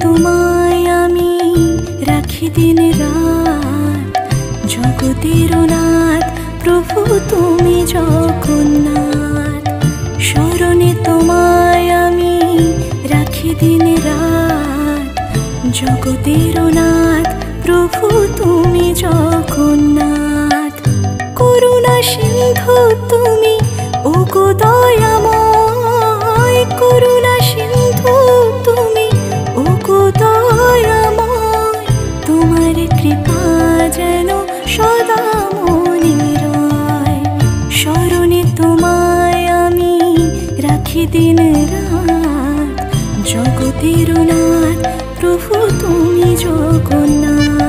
তোমায় আমি রাখি দিন রাত, জগতের নাথ প্রভু তুমি জগন্নাথ। স্মরণে তোমায় আমি রাখি দিন রাত, জগতের নাথ প্রভু তুমি জগন্নাথ। করুণা সিন্ধু তুমি ওগো দয়াময়, করুণা সিন্ধু তুমি ওগো দয়াময়। তোমার কৃপা যেন সদা মনে রয়, স্মরণে তোমায় আমি রাখি দিন রাত, জগতের নাথ প্রভু তুমি জগন্নাথ।